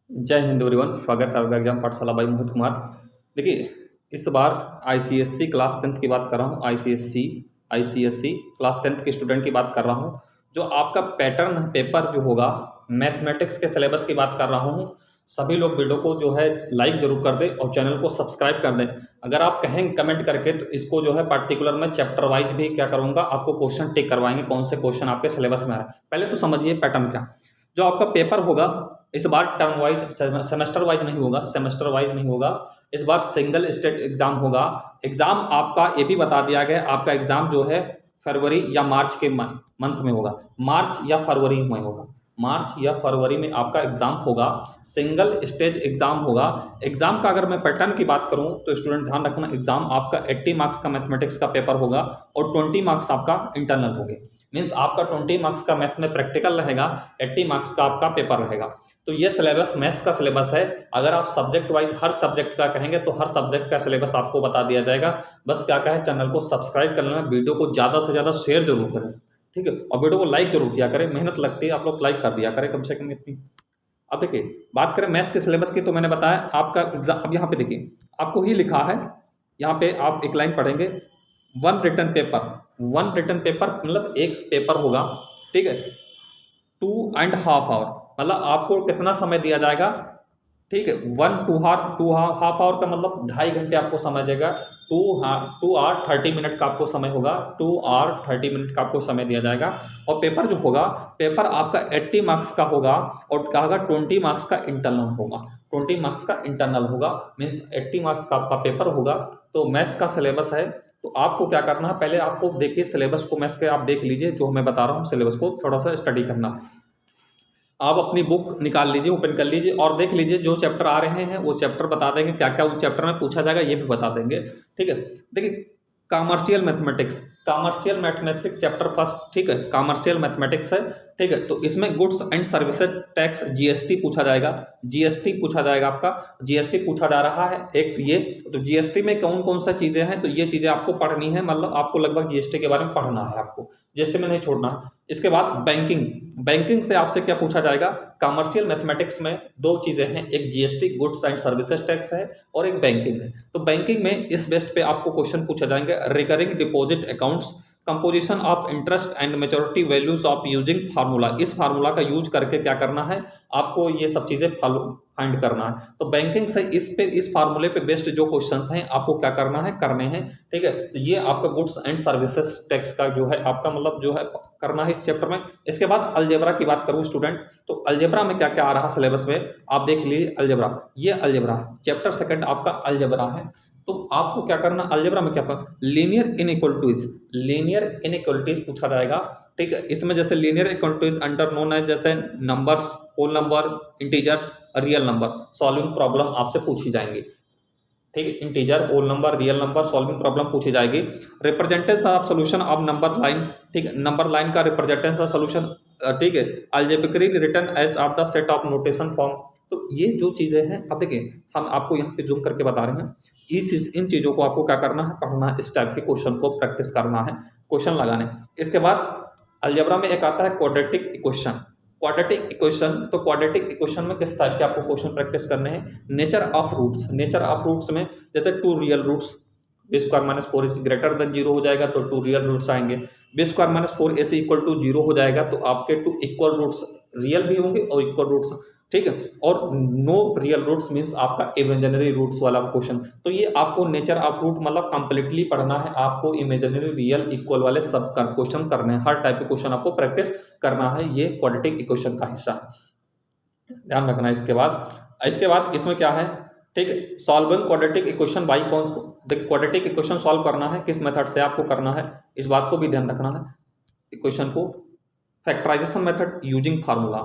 जय हिंद एवरीवन। स्वागत है आपका एग्जाम पाठशाला बाई मोहित कुमार। देखिए, इस बार आईसीएससी क्लास 10th की बात कर रहा हूँ। आईसीएससी क्लास 10th के स्टूडेंट की बात कर रहा हूँ। जो आपका पैटर्न पेपर जो होगा, मैथमेटिक्स के सिलेबस की बात कर रहा हूँ। सभी लोग वीडियो को जो है लाइक जरूर कर दें और चैनल को सब्सक्राइब कर दें। अगर आप कहेंगे कमेंट करके तो इसको जो है पर्टिकुलर में चैप्टर वाइज भी क्या करूँगा, आपको क्वेश्चन टिक करवाएंगे कौन से क्वेश्चन आपके सिलेबस में आ रहा है। पहले तो समझिए पैटर्न क्या। जो आपका पेपर होगा इस बार टर्म वाइज, सेमेस्टर वाइज नहीं होगा, इस बार सिंगल स्टेट एग्जाम होगा। एग्जाम आपका ये भी बता दिया गया, आपका एग्जाम जो है फरवरी या मार्च के मंथ में होगा। मार्च या फरवरी में आपका एग्जाम होगा। सिंगल स्टेज एग्जाम होगा। एग्जाम का अगर मैं पैटर्न की बात करूं तो स्टूडेंट ध्यान रखना, एग्जाम आपका 80 मार्क्स का मैथमेटिक्स का पेपर होगा और 20 मार्क्स आपका इंटरनल होंगे। मीन्स आपका 20 मार्क्स का मैथ में प्रैक्टिकल रहेगा, 80 मार्क्स का आपका पेपर रहेगा। तो ये सिलेबस मैथ्स का सिलेबस है। अगर आप सब्जेक्ट वाइज हर सब्जेक्ट का कहेंगे तो हर सब्जेक्ट का सिलेबस आपको बता दिया जाएगा। बस क्या कहें, चैनल को सब्सक्राइब कर लेना, वीडियो को ज़्यादा से ज़्यादा शेयर जरूर करें, ठीक है, और वीडियो को लाइक जरूर किया करें। मेहनत लगती है, आप लोग लाइक कर दिया करें कम से कम इतनी। अब देखिए, बात करें मैथ्स के सिलेबस की तो मैंने बताया आपका एग्जाम। अब यहाँ पे देखिए, आपको ही लिखा है, यहाँ पे आप एक लाइन पढ़ेंगे, वन रिटन पेपर मतलब एक पेपर होगा, ठीक है, 2.5 आवर, मतलब आपको कितना समय दिया जाएगा, ठीक है, 1 2 हाफ आवर का मतलब 2.5 घंटे आपको समय देगा। 2 आवर 30 मिनट का आपको समय होगा, 2 आवर 30 मिनट का आपको समय दिया जाएगा। और पेपर जो होगा, पेपर आपका 80 मार्क्स का होगा और कहा 20 मार्क्स का इंटरनल होगा। 20 मार्क्स का इंटरनल होगा, मीन्स 80 मार्क्स का आपका पेपर होगा। तो मैथ्स का सिलेबस है, तो आपको क्या करना है, पहले आपको देखिए सिलेबस को, मैथ्स के आप देख लीजिए, जो मैं बता रहा हूँ सिलेबस को थोड़ा सा स्टडी करना है। आप अपनी बुक निकाल लीजिए, ओपन कर लीजिए और देख लीजिए जो चैप्टर आ रहे हैं वो चैप्टर बता देंगे, क्या क्या उस चैप्टर में पूछा जाएगा ये भी बता देंगे, ठीक है। देखिए, कॉमर्शियल मैथमेटिक्स चैप्टर फर्स्ट, ठीक है, कॉमर्शियल मैथमेटिक्स है, ठीक है। तो इसमें goods and services tax GST पूछा जाएगा, आपका जीएसटी पूछा जा रहा है एक ये। तो जीएसटी में कौन कौन सा चीज़ें हैं, तो ये चीज़ें आपको पढ़नी है, मतलब आपको लगभग जीएसटी के बारे में पढ़ना है, आपको जीएसटी में नहीं छोड़ना है। इसके बाद बैंकिंग से आपसे क्या पूछा जाएगा, कॉमर्शियल मैथमेटिक्स में दो चीज़ें हैं, एक GST goods and services tax है और एक बैंकिंग है। तो बैंकिंग में इस बेस्ट पे आपको क्वेश्चन पूछा जाएंगे, recurring deposit accounts, composition of interest and maturity values of using formula. इस फार्मूला का यूज करके क्या करना है, आपको ये सब चीज़ें फाइंड करना है। तो बैंकिंग से इस फार्मूले पे बेस्ड जो क्वेश्चंस हैं आपको क्या करना है, करने हैं, ठीक है। तो ये आपका गुड्स एंड सर्विसेज टैक्स का जो है आपका मतलब जो है करना है इस चैप्टर में। इसके बाद अलजेब्रा की बात करूं स्टूडेंट, तो अलजेब्रा में क्या क्या आ रहा सिलेबस में आप देख लीजिए। अलजेब्रा, ये अलजेब्रा है, चैप्टर सेकंड आपका अलजेब्रा है। तो आपको क्या करना, अलजेब्रा में क्या पढ़ना, लीनियर इनइक्वालिटीज पूछा जाएगा, ठीक है। इसमें जैसे लीनियर इक्वालिटीज अंडर नोन है, जैसे numbers, whole number, integers, real number, solving problem आपसे पूछी जाएंगी, ठीक है। Integer, whole number, real number, solving problem पूछी जाएगी। Representation of solution of number line, ठीक है, नंबर लाइन का रिप्रेजेंटेशन ऑफ सोल्यूशन, ठीक है। Algebraically written as of the set of notation form. तो ये जो चीज़ें हैं, अब देखिए हम आपको यहाँ पे जूम करके बता रहे हैं, इन चीज़ों को आपको क्या करना है, पढ़ना है, इस टाइप के क्वेश्चन को प्रैक्टिस करना है, क्वेश्चन लगाने। इसके बाद अलजेब्रा में एक आता है क्वाड्रेटिक इक्वेशन। तो क्वाड्रेटिक इक्वेशन में किस टाइप के आपको क्वेश्चन प्रैक्टिस करने हैं, नेचर ऑफ रूट्स में जैसे 2 real roots, B square minus 4 is greater than 0 हो जाएगा तो 2 रियल रूट्स आएंगे। बी स्क्वायर माइनस 4 ऐसे इक्वल टू 0 हो जाएगा तो आपके 2 इक्वल रूट्स रियल भी होंगे और इक्वल रूट्स, ठीक है। और नो रियल रूट्स मीन्स आपका इमेजिनरी रूट्स वाला क्वेश्चन। तो ये आपको नेचर ऑफ रूट मतलब कंप्लीटली पढ़ना है, आपको इमेजिनरी, रियल, इक्वल वाले सब का क्वेश्चन करने हैं, हर टाइप के क्वेश्चन आपको प्रैक्टिस करना है, ये क्वाड्रेटिक इक्वेशन का हिस्सा है, ध्यान रखना। इसके बाद इसमें क्या है, ठीक है, सॉल्विंग क्वाड्रेटिक इक्वेशन बाई कौन, क्वाड्रेटिक इक्वेशन सॉल्व करना है किस मेथड से आपको करना है, इस बात को भी ध्यान रखना है। इक्वेशन को factorisation method using formula,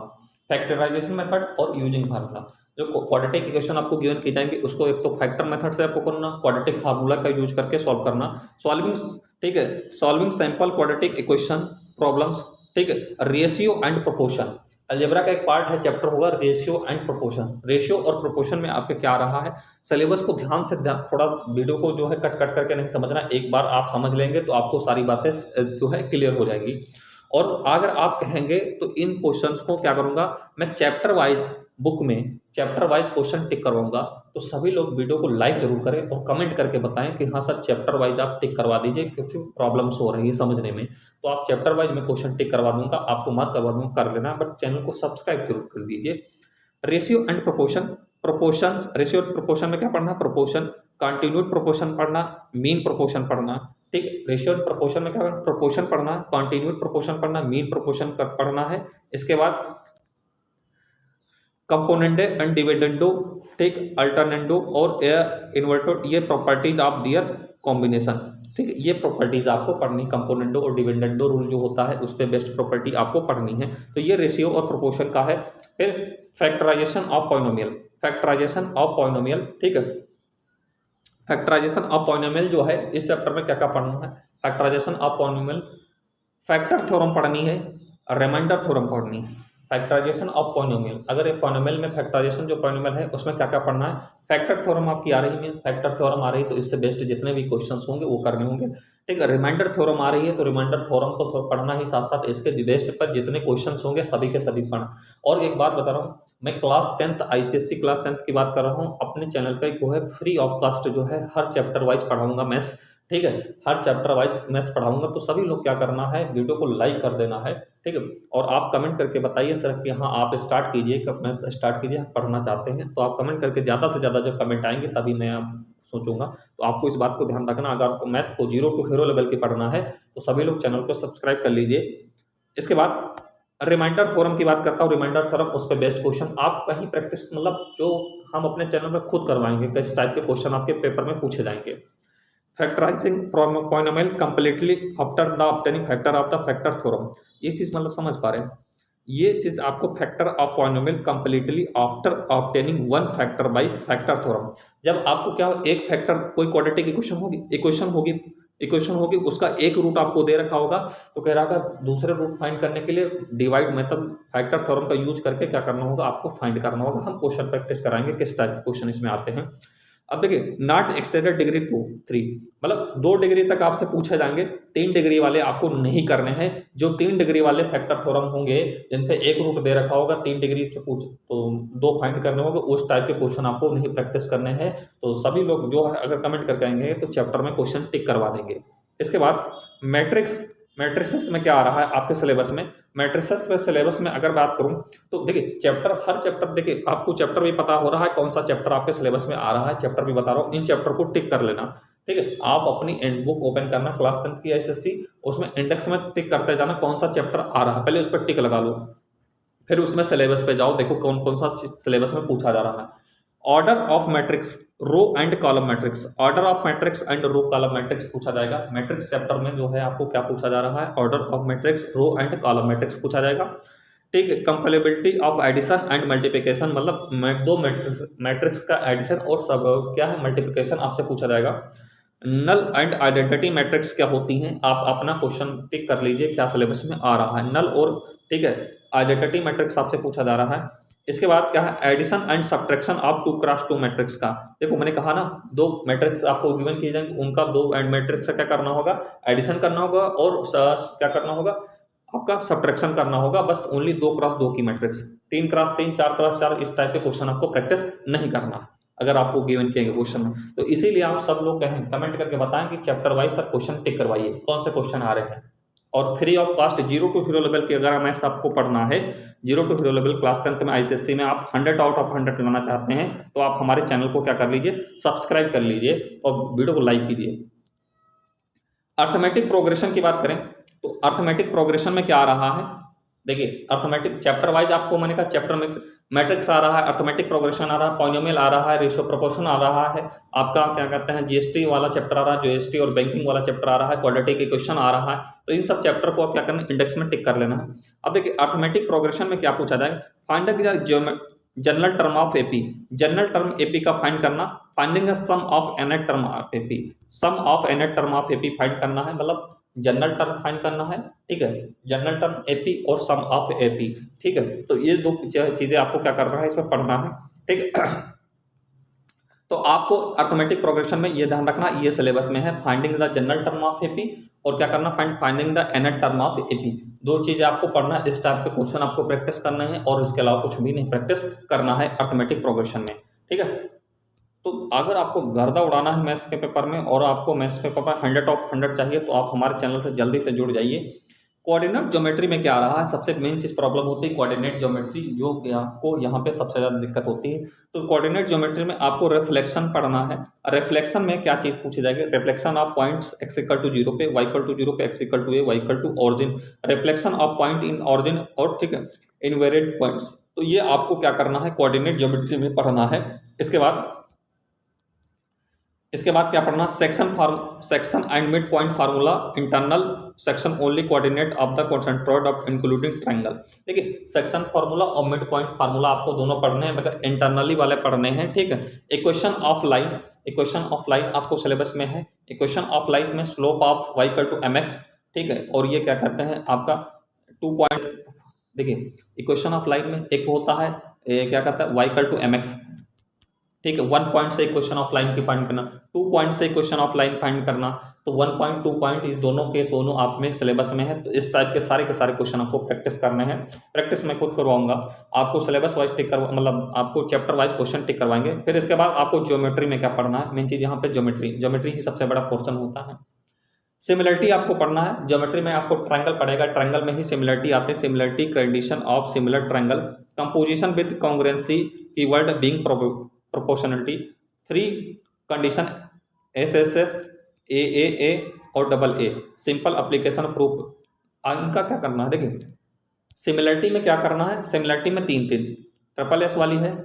factorisation method और यूजिंग फार्मूला। जो क्वाड्रेटिक इक्वेशन आपको गिवन की जाएंगे उसको एक तो फैक्टर मेथड से आपको करना, क्वाड्रेटिक फार्मूला का यूज करके सॉल्व करना, सॉल्विंग, ठीक है, solving sample quadratic equation problems, ठीक है, रेशियो एंड प्रोपोर्शन। अलजेब्रा का एक पार्ट है, चैप्टर होगा रेशियो एंड प्रोपोर्शन। रेशियो और प्रोपोर्शन में आपके क्या रहा है, सिलेबस को ध्यान से थोड़ा वीडियो को जो है कट कट करके नहीं समझना, एक बार आप समझ लेंगे तो आपको सारी बातें जो है क्लियर हो जाएगी। और अगर आप कहेंगे तो इन क्वेश्चंस को क्या करूंगा मैं, चैप्टर वाइज बुक में चैप्टर वाइज क्वेश्चन टिक करवाऊंगा, तो सभी लोग वीडियो को लाइक जरूर करें और कमेंट करके बताएं कि हाँ सर चैप्टर वाइज आप टिक करवा दीजिए, क्योंकि प्रॉब्लम्स हो रही है समझने में। तो आप चैप्टर वाइज में क्वेश्चन टिक करवा दूंगा, आपको मार्क करवा दूंगा, कर लेना, बट चैनल को सब्सक्राइब जरूर कर दीजिए। Ratio and proportion, proportions, ratio proportion में क्या पढ़ना, प्रोपोर्शन, कंटिन्यूड प्रोपोर्शन पढ़ना, मीन प्रोपोर्शन पढ़ना, ठीक। रेशियो एंड प्रोपोर्शन में क्या पढ़ना, प्रोपोर्शन पढ़ना, कंटिन्यूड प्रोपोर्शन पढ़ना, मीन प्रोपोर्शन पढ़ना है। इसके बाद कंपोनेंडे एंड डिविडेंडो, ठीक, अल्टरनेंडो और इन्वर्टेड, ये प्रॉपर्टीज ऑफ दियर कॉम्बिनेशन, ठीक। ये प्रॉपर्टीज आपको पढ़नी, कंपोनेंडो और डिविडेंडो रूल जो होता है उस पर बेस्ट प्रॉपर्टी आपको पढ़नी है। तो ये रेशियो और प्रोपोर्शन का है। फिर factorisation of polynomial, factorisation of polynomial, ठीक है। फैक्टराइजेशन ऑफ पॉलिनोमियल जो है इस चैप्टर में क्या क्या पढ़ना है, factorisation of polynomial, factor theorem पढ़नी है, रिमाइंडर थ्योरम पढ़नी है। फैक्टराइजेशन ऑफ पॉलिनोमियल, अगर एक पॉलिनोमियल में फैक्टराइजेशन जो पॉलिनोमियल है उसमें क्या क्या पढ़ना है, फैक्टर थ्योरम आपकी आ रही है, मींस फैक्टर थ्योरम आ रही है तो इससे बेस्ट जितने भी क्वेश्चंस होंगे वो करने होंगे, ठीक है। रिमाइंडर थ्योरम आ रही है तो रिमाइंडर थ्योरम को पढ़ना ही, साथ साथ इसके बेस्ट पर जितने क्वेश्चंस होंगे सभी के सभी पढ़ना। और एक बात बता रहा हूँ, मैं class 10th ICSE class 10th की बात कर रहा हूँ, अपने चैनल पे जो है फ्री ऑफ कास्ट जो है हर चैप्टर वाइज पढ़ाऊंगा मैथ्स, ठीक है। हर चैप्टर वाइज मैथ्स पढ़ाऊंगा, तो सभी लोग क्या करना है, वीडियो को लाइक कर देना है, ठीक है। और आप कमेंट करके बताइए सर कि हाँ आप स्टार्ट कीजिए, कब मैथ स्टार्ट कीजिए, पढ़ना चाहते हैं तो आप कमेंट करके, ज़्यादा से ज़्यादा जब कमेंट आएंगे तभी मैं आप सोचूंगा। तो आपको इस बात को ध्यान रखना, अगर आपको मैथ को 0 to हीरो लेवल की पढ़ना है तो सभी लोग चैनल को सब्सक्राइब कर लीजिए। इसके बाद रिमाइंडर थ्योरम की बात करता हूँ, रिमाइंडर थ्योरम उस पर बेस्ट क्वेश्चन आप कहीं प्रैक्टिस, मतलब जो हम अपने चैनल में खुद करवाएंगे, किस टाइप के क्वेश्चन आपके पेपर में पूछे जाएंगे। Factorising polynomial completely after the obtaining factor of the factor theorem, ये चीज़ मतलब समझ पा रहे हैं, ये चीज़ आपको factor of polynomial completely after obtaining one factor by factor theorem, जब आपको क्या हो, एक फैक्टर, कोई क्वाड्रेटिक इक्वेशन होगी उसका एक रूट आपको दे रखा होगा, तो कह रहा होगा दूसरे रूट फाइंड करने के लिए डिवाइड मेथड फैक्टर थ्योरम का यूज करके क्या करना होगा, आपको फाइंड करना होगा। हम क्वेश्चन प्रैक्टिस कराएंगे किस टाइप के क्वेश्चन इसमें आते हैं। अब देखिए, नॉट एक्सटेंडेड डिग्री 2 3, मतलब 2 डिग्री तक आपसे पूछे जाएंगे, 3 डिग्री वाले आपको नहीं करने हैं। जो 3 डिग्री वाले फैक्टर थ्योरम होंगे जिन पे एक रूट दे रखा होगा, 3 डिग्री से पूछ तो 2 फाइंड करने होंगे, उस टाइप के क्वेश्चन आपको नहीं प्रैक्टिस करने हैं। तो सभी लोग जो है अगर कमेंट करके आएंगे तो चैप्टर में क्वेश्चन टिक करवा देंगे। इसके बाद मैट्रिसेस में क्या आ रहा है आपके सिलेबस में, मैट्रिसेस में सिलेबस में अगर बात करूं तो देखिए हर चैप्टर, देखिए आपको चैप्टर भी पता हो रहा है कौन सा चैप्टर आपके सिलेबस में आ रहा है, चैप्टर भी बता रहा हूं, इन चैप्टर को टिक कर लेना, ठीक है। आप अपनी एंड बुक ओपन करना क्लास 10th की ICSE, उसमें इंडेक्स में टिक करते जाना कौन सा चैप्टर आ रहा है, पहले उस पर टिक लगा लो, फिर उसमें सिलेबस पे जाओ, देखो कौन कौन सा सिलेबस में पूछा जा रहा है। Order of matrix, row and column matrix, order of matrix and row column matrix पूछा जाएगा। मैट्रिक्स चैप्टर में जो है आपको क्या पूछा जा रहा है, order of matrix, row and column matrix पूछा जाएगा, ठीक है। Compatibility of addition and multiplication, मतलब दो मैट्रिक्स का एडिशन और सब क्या है मल्टीप्लिकेशन आपसे पूछा जाएगा। नल एंड आइडेंटिटी मैट्रिक्स क्या होती हैं, आप अपना क्वेश्चन टिक कर लीजिए क्या सिलेबस में आ रहा है, नल और, ठीक है, आइडेंटिटी मैट्रिक्स आपसे पूछा जा रहा है। इसके बाद क्या है, addition and subtraction of 2x2 matrix का, देखो मैंने कहा ना 2 मैट्रिक्स आपको गिवन किए जाएंगे, उनका 2 एंड मैट्रिक्स का क्या करना होगा, एडिशन करना होगा और क्या करना होगा, आपका सब्ट्रैक्शन करना होगा, बस ओनली 2x2 की मैट्रिक्स, 3x3 4x4 इस टाइप के क्वेश्चन आपको प्रैक्टिस नहीं करना अगर आपको गिवन किए क्वेश्चन में। तो इसीलिए आप सब लोग कहें कमेंट करके बताएं कि चैप्टर वाइज सब क्वेश्चन टिक करवाइए, कौन से क्वेश्चन आ रहे हैं। और free of cost 0 to hero level की अगर मैथ्स आपको पढ़ना है, 0 to hero level class 10th में ICSE में आप 100 आउट ऑफ 100 लाना चाहते हैं तो आप हमारे चैनल को क्या कर लीजिए, सब्सक्राइब कर लीजिए और वीडियो को लाइक कीजिए। अर्थमेटिक प्रोग्रेशन की बात करें तो अर्थमेटिक प्रोग्रेशन में क्या आ रहा है, देखिए अर्थमेटिक चैप्टर वाइज आपको मैंने कहा चैप्टर में मैट्रिक्स आ रहा है, अर्थमेटिक प्रोग्रेशन आ रहा है, पॉलिनोमियल आ रहा है, रेशियो प्रोपोर्शन आ रहा है, आपका क्या कहते हैं जीएसटी वाला चैप्टर आ रहा है, जीएसटी और बैंकिंग वाला चैप्टर आ रहा है, क्वाड्रेटिक इक्वेशन आ रहा है। तो इन सब चैप्टर को आप क्या करना है, इंडेक्स में टिक कर लेना है। अब देखिए अर्थमेटिक प्रोग्रेशन में क्या पूछा जाएगा, find general term of AP, general term AP का फाइंड करना, finding sum of n term of AP, sum of n term of AP find करना है, मतलब जनरल टर्म फाइंड करना है, ठीक है, जनरल टर्म एपी और सम ऑफ एपी, ठीक है। तो ये 2 चीजें आपको क्या करना है, इसमें पढ़ना है, ठीक है। तो आपको अर्थमेटिक प्रोग्रेशन में ये ध्यान रखना, ये सिलेबस में है, finding the general term of AP और क्या करना, finding the nth term of AP. दो चीज़ें आपको पढ़ना है, इस टाइप के क्वेश्चन आपको प्रैक्टिस करने हैं और इसके अलावा कुछ भी नहीं प्रैक्टिस करना है अर्थमेटिक प्रोग्रेशन में, ठीक है। तो अगर आपको गर्दा उड़ाना है मैथ्स के पेपर में और आपको मैथ्स के पेपर 100 ऑफ 100 चाहिए तो आप हमारे चैनल से जल्दी से जुड़ जाइए। कोऑर्डिनेट ज्योमेट्री में क्या आ रहा है, सबसे मेन चीज प्रॉब्लम होती है कोऑर्डिनेट ज्योमेट्री, जो कि आपको यहाँ पे सबसे ज़्यादा दिक्कत होती है। तो कोऑर्डिनेट ज्योमेट्री में आपको रिफ्लेक्शन पढ़ना है। रिफ्लेक्शन में क्या चीज़ पूछी जाएगी, रिफ्लेक्शन ऑफ पॉइंट्स x = 0 पे, y = 0 पे, x = a, y = origin, reflection of point in origin और ठीक है इनवेरिएंट पॉइंट्स। तो ये आपको क्या करना है, कोऑर्डिनेट ज्योमेट्री में पढ़ना है। इसके बाद क्या पढ़ना, section and mid point formula, internal section only coordinate of the centroid of including triangle. देखिए सेक्शन फार्मूला और मिड पॉइंट फार्मूला आपको दोनों पढ़ने हैं, मगर इंटरनली वाले पढ़ने हैं, ठीक है। इक्वेशन ऑफ लाइन आपको सिलेबस में है। इक्वेशन ऑफ लाइन में स्लोप ऑफ y = mx, ठीक है, और ये क्या कहते हैं आपका 2 पॉइंट। देखिए इक्वेशन ऑफ लाइन में एक होता है क्या कहता है y = mx, ठीक है। 1 पॉइंट से इक्वेशन ऑफ लाइन की फाइंड करना, 2 पॉइंट से इक्वेशन ऑफ लाइन फाइंड करना, तो 1 पॉइंट 2 पॉइंट इस दोनों के दोनों आप में सिलेबस में है। तो इस टाइप के सारे क्वेश्चन आपको प्रैक्टिस करने हैं। प्रैक्टिस मैं खुद करवाऊंगा आपको, सिलेबस वाइज टिक करवा मतलब आपको चैप्टर वाइज क्वेश्चन टिक करवाएंगे। फिर इसके बाद आपको ज्योमेट्री में क्या पढ़ना है, मेन चीज़ यहाँ पे ज्योमेट्री ही सबसे बड़ा पोर्शन होता है। सिमिलरिटी आपको पढ़ना है। ज्योमेट्री में आपको ट्रायंगल पड़ेगा, ट्रायंगल में ही सिमिलरिटी आते हैं, similarity condition of similar triangle, composition with congruency, keyword being proportionality, 3 condition SSS, AAA और AA, सिंपल एप्लीकेशन प्रूफ। इनका क्या करना है, देखिए सिमिलरिटी में क्या करना है, सिमिलरिटी में 3 SSS वाली है,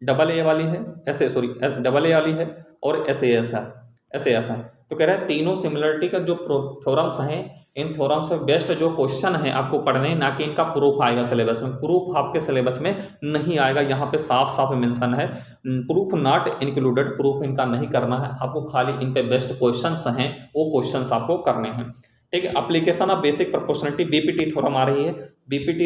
AA वाली है, AA वाली है और SAS है। तो कह रहा है तीनों सिमिलरिटी का जो थ्योरम्स हैं, इन थ्योरम्स में बेस्ट जो क्वेश्चन है आपको पढ़ने, ना कि इनका प्रूफ आएगा सिलेबस में। प्रूफ आपके सिलेबस में नहीं आएगा, यहाँ पे साफ साफ मेंशन है प्रूफ नॉट इंक्लूडेड, प्रूफ इनका नहीं करना है आपको, खाली इन पे बेस्ट क्वेश्चंस हैं वो क्वेश्चंस आपको करने हैं, ठीक है। Application of basic proportionality, BPT theorem आ रही है, BPT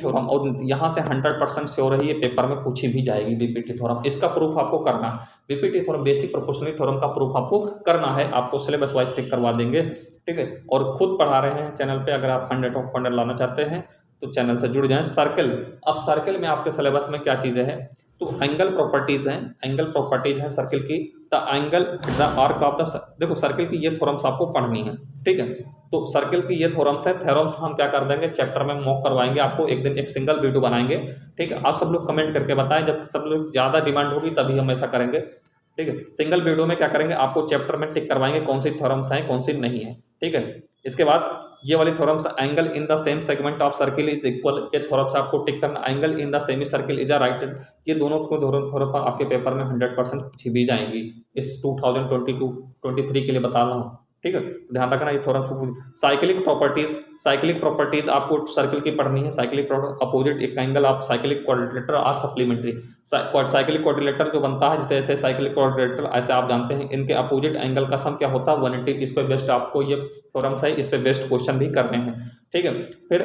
थ्योरम, और यहाँ से 100% श्योर है ये पेपर में पूछी भी जाएगी BPT थ्योरम। इसका प्रूफ आपको करना है, BPT theorem basic proportionality theorem का प्रूफ आपको करना है, आपको सिलेबस वाइज टिक करवा देंगे, ठीक है। और खुद पढ़ा रहे हैं चैनल पे, अगर आप 100 ऑफ 100 लाना चाहते हैं तो चैनल से जुड़ जाएं। सर्कल, अब सर्कल में आपके सिलेबस में क्या चीज़ें हैं, तो एंगल प्रॉपर्टीज हैं, एंगल प्रॉपर्टीज है सर्कल की, the angle the arc of the, देखो सर्कल की ये थ्योरम्स आपको पढ़नी है, ठीक है। तो सर्कल की ये थ्योरम्स है, थ्योरम्स हम क्या कर देंगे चैप्टर में मॉक करवाएंगे आपको, एक दिन एक सिंगल वीडियो बनाएंगे, ठीक है। आप सब लोग कमेंट करके बताएं, जब सब लोग ज़्यादा डिमांड होगी तभी हम ऐसा करेंगे, ठीक है। सिंगल वीडियो में क्या करेंगे, आपको चैप्टर में टिक करवाएंगे कौन सी थ्योरम्स हैं कौन सी नहीं है, ठीक है। इसके बाद ये वाली theorems, angle in the same segment of circle is equal, ये थ्योरम्स आपको टिक करना, angle in the semi circle is a right, ये दोनों को थ्योरम आपके पेपर में 100% पूछी भी जाएंगी, इस 2022-23 के लिए बता रहा हूँ, ठीक है। ध्यान रखना ये थ्योरम। साइक्लिक प्रॉपर्टीज आपको सर्किल की पढ़नी है, साइक्लिक अपोजिट एक एंगल ऑफ साइक्लिक क्वाड्रिलेटरल और सप्लीमेंट्री, साइक्लिक क्वाड्रिलेटरल जो बनता है जैसे ऐसे साइक्लिक क्वाड्रिलेटरल, ऐसे आप जानते हैं इनके अपोजिट एंगल का सम क्या होता है 180, इस पे बेस्ट आपको ये थ्योरम्स है, इस पे बेस्ट क्वेश्चन भी करने हैं, ठीक है। फिर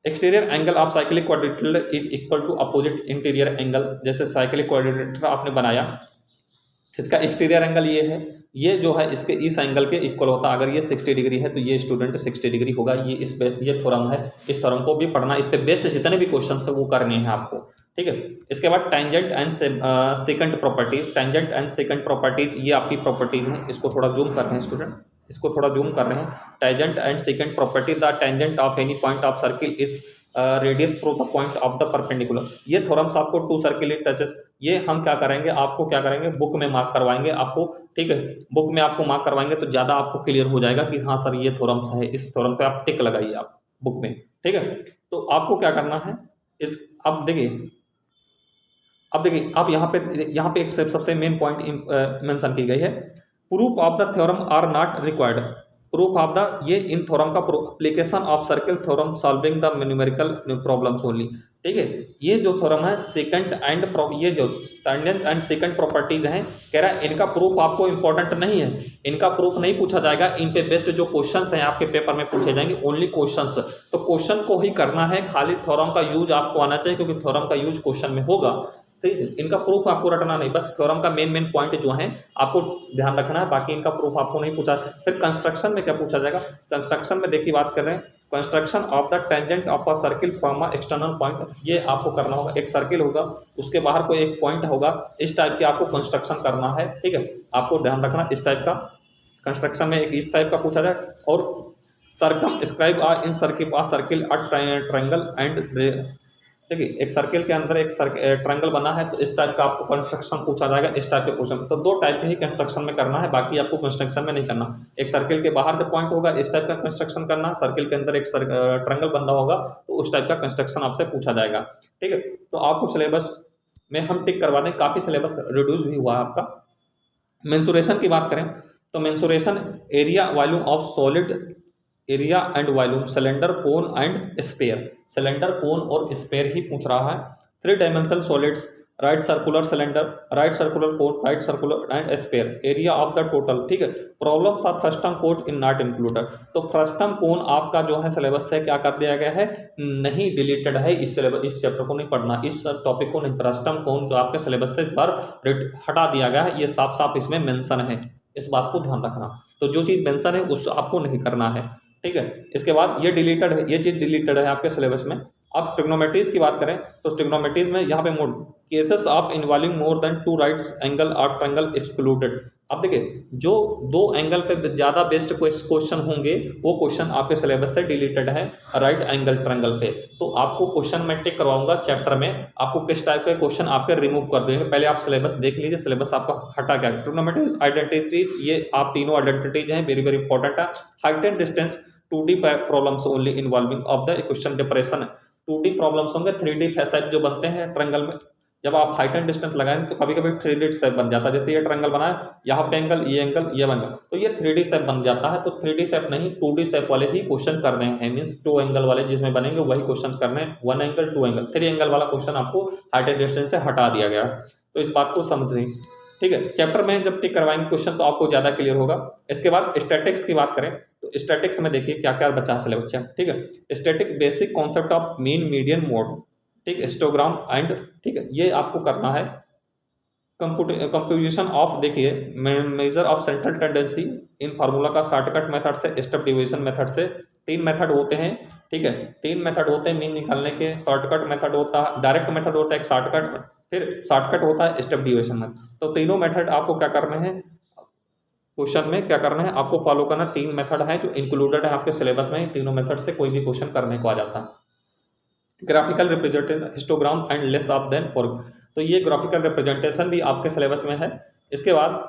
exterior angle of cyclic quadrilateral is equal to opposite interior angle, जैसे साइक्लिक क्वाड्रिलेटरल आपने बनाया, इसका एक्सटीरियर एंगल ये है, ये जो है इसके इस एंगल के इक्वल होता है, अगर ये 60 डिग्री है तो ये स्टूडेंट 60 डिग्री होगा, ये थ्योरम है, इस थ्योरम को भी पढ़ना, इस पे बेस्ट जितने भी क्वेश्चन है वो करने हैं आपको, ठीक है। इसके बाद टेंजेंट एंड सेकंड प्रॉपर्टीज, ये आपकी प्रॉपर्टीज हैं, इसको थोड़ा जूम कर रहे हैं स्टूडेंट, इसको थोड़ा जूम कर रहे हैं। Tangent and second property, the tangent of any point of circle is radius through the point of the perpendicular, ये थ्योरम्स आपको 2 सर्किल टचेस, ये हम क्या करेंगे आपको क्या करेंगे बुक में मार्क करवाएंगे आपको, ठीक है। बुक में आपको मार्क करवाएंगे तो ज़्यादा आपको क्लियर हो जाएगा कि हाँ सर ये थ्योरम्स है, इस थ्योरम पे आप टिक लगाइए आप बुक में, ठीक है। तो आपको क्या करना है इस, अब देखिए आप यहाँ पे एक सबसे मेन पॉइंट मेंशन की गई है, proof of the theorem are not required, proof of the, ये इन थ्योरम का application of circle theorem solving the numerical problems only, ठीक है। ये जो थ्योरम है सेकंड एंड ये जो टेंजेंट एंड सेकंड प्रॉपर्टीज हैं, कह रहा है इनका प्रूफ आपको इंपॉर्टेंट नहीं है, इनका प्रूफ नहीं पूछा जाएगा, इन पे बेस्ट जो क्वेश्चंस हैं आपके पेपर में पूछे जाएंगे, ओनली क्वेश्चंस, तो क्वेश्चन को ही करना है, खाली थ्योरम का यूज आपको आना चाहिए, क्योंकि थ्योरम का यूज क्वेश्चन में होगा, ठीक है। इनका प्रूफ आपको रटना नहीं, बस थ्योरम का मेन पॉइंट जो है आपको ध्यान रखना है, बाकी इनका प्रूफ आपको नहीं पूछा। फिर कंस्ट्रक्शन में क्या पूछा जाएगा, कंस्ट्रक्शन में देखिए बात कर रहे हैं construction of the tangent of a circle from a external point, ये आपको करना होगा। एक सर्किल होगा, उसके बाहर कोई एक पॉइंट होगा, इस टाइप की आपको कंस्ट्रक्शन करना है, ठीक है। आपको ध्यान रखना इस टाइप का कंस्ट्रक्शन में एक इस टाइप का पूछा जाए। और circum scribe in circle a triangle and, देखिए एक सर्किल के अंदर एक ट्रायंगल बना है, तो इस टाइप का आपको कंस्ट्रक्शन पूछा जाएगा, इस टाइप के क्वेश्चन। तो दो टाइप के ही कंस्ट्रक्शन में करना है, बाकी आपको कंस्ट्रक्शन में नहीं करना। एक सर्किल के बाहर जो पॉइंट होगा इस टाइप का कंस्ट्रक्शन करना, सर्किल के अंदर एक ट्रायंगल बना होगा तो उस टाइप का कंस्ट्रक्शन आपसे पूछा जाएगा, ठीक है। तो आपको सिलेबस में हम टिक करवा दें, काफ़ी सिलेबस रिड्यूस भी हुआ है आपका। मेंसुरेशन की बात करें तो mensuration area volume of solid, area and volume, cylinder, cone and sphere, cylinder, cone और स्पेयर ही पूछ रहा है। 3 dimensional solids, right circular cylinder, right circular cone, right circular and sphere, area of the total, ठीक है। Problems of frustum cone in not included, तो frustum cone आपका जो है सिलेबस से क्या कर दिया गया है, नहीं डिलीटेड है। इस सिलेबस, इस चैप्टर को नहीं पढ़ना, इस टॉपिक को नहीं, फ्रस्टम कोन जो आपके सिलेबस से इस बार हटा दिया गया है, ये साफ साफ इसमें मेंशन है, इस बात को ध्यान रखना। तो जो चीज़ मेंशन है उस आपको नहीं करना है, ठीक है। इसके बाद ये डिलीटेड है, ये चीज़ डिलीटेड है आपके सिलेबस में। अब ट्रिग्नोमेट्रीज की बात करें तो ट्रिग्नोमेट्रीज में यहाँ पे mode cases of involving more than 2 rights angle और ट्रायंगल एक्सक्लूडेड। अब देखिए जो 2 एंगल पे ज़्यादा बेस्ट क्वेश्चन होंगे वो क्वेश्चन आपके सिलेबस से डिलीटेड है राइट एंगल ट्रायंगल पे। तो आपको क्वेश्चन मैं टिक करवाऊंगा चैप्टर में, आपको किस टाइप के क्वेश्चन आपके रिमूव कर देंगे। पहले आप सिलेबस देख लीजिए, सिलेबस आपका हटा गया। ट्रिग्नोमेट्रीज आइडेंटिटीज, ये आप तीनों आइडेंटिटीज हैं, वेरी वेरी इंपॉर्टेंट है। Height and distance, 2D problems only involving of the equation depression, 2D problems होंगे। 3D शेप जो बनते हैं ट्रायंगल में, जब आप हाइट एंड डिस्टेंस लगाएंगे तो कभी कभी 3D शेप बन जाता है। जैसे ये ट्रायंगल बना है, यहाँ पे एंगल, ये बन गया, तो ये 3D शेप बन जाता है। तो 3D शेप नहीं, 2D शेप वाले ही क्वेश्चन करने हैं, मीन्स 2 एंगल वाले जिसमें बनेंगे वही क्वेश्चन करने हैं। 1 एंगल, 2 एंगल, 3 एंगल वाला क्वेश्चन आपको हाइट एंड डिस्टेंस से हटा दिया गया, तो इस बात को समझें, ठीक है। चैप्टर में जब टिक करवाएंगे क्वेश्चन तो आपको ज्यादा क्लियर होगा। इसके बाद स्टैटिक्स की बात करें तो स्टैटिक्स में देखिए क्या क्या बचा सिलेबस, ठीक है। Static basic concept of mean median mode, ठीक, हिस्टोग्राम एंड, ठीक है, ये आपको करना है। कंप्यूटेशन ऑफ, देखिए measure of central tendency in formula का शॉर्टकट मेथड से, स्टेप डिवीजन मेथड से। 3 मेथड होते हैं, ठीक है, 3 मेथड होते हैं मीन निकालने के। शॉर्टकट मेथड होता है, डायरेक्ट मेथड होता है एक शॉर्टकट, फिर शॉर्टकट होता है स्टेप डिवीजन में। तो तीनों मेथड आपको क्या करने हैं, क्वेश्चन में क्या करना है आपको फॉलो करना। 3 मेथड है जो इंक्लूडेड है आपके सिलेबस में, तीनों मेथड से कोई भी क्वेश्चन करने को आ जाता है। Graphical representation, histogram and less of than for, तो ये ग्राफिकल रिप्रेजेंटेशन भी आपके सिलेबस में है। इसके बाद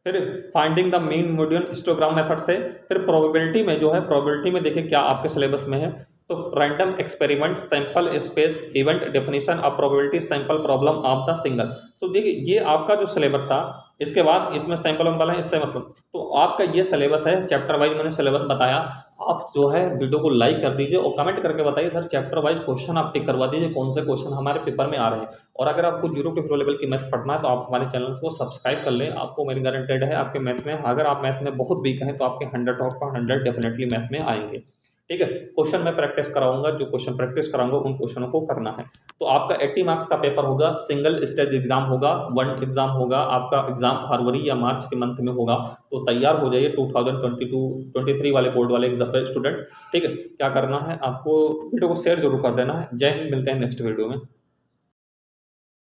फिर finding the mean median histogram method से। फिर प्रोबेबिलिटी में जो है, प्रोबेबिलिटी में देखिए क्या आपके सिलेबस में है, तो random experiment, sample space, event definition of probability, sample problem of the single. तो देखिए ये आपका जो सिलेबस था, इसके बाद इसमें सैंपल वैम्पल है, इससे मतलब तो आपका ये सिलेबस है। चैप्टर वाइज मैंने सिलेबस बताया। आप जो है वीडियो को लाइक कर दीजिए और कमेंट करके बताइए सर चैप्टर वाइज क्वेश्चन आप टिक करवा दीजिए, कौन से क्वेश्चन हमारे पेपर में आ रहे हैं। और अगर आपको 0 to हीरो लेवल की मैथ्स पढ़ना है तो आप हमारे चैनल को सब्सक्राइब कर लें। आपको मेरी गारंटेड है आपके मैथ में, अगर आप मैथ में बहुत वीक हैं तो आपके 100 आउट ऑफ 100 डेफिनेटली मैथ्स में आएंगे, ठीक है। क्वेश्चन मैं प्रैक्टिस कराऊंगा, जो क्वेश्चन प्रैक्टिस कराऊंगा उन क्वेश्चनों को करना है। तो आपका 80 मार्क्स का पेपर होगा, सिंगल स्टेज एग्जाम होगा, 1 एग्जाम होगा। आपका एग्जाम फरवरी या मार्च के मंथ में होगा। तो तैयार हो जाइए 2022-23 वाले बोर्ड वाले एग्जाम पे स्टूडेंट, ठीक है। क्या करना है आपको, वीडियो को शेयर जरूर कर देना है। जय हिंद, मिलते हैं नेक्स्ट वीडियो में।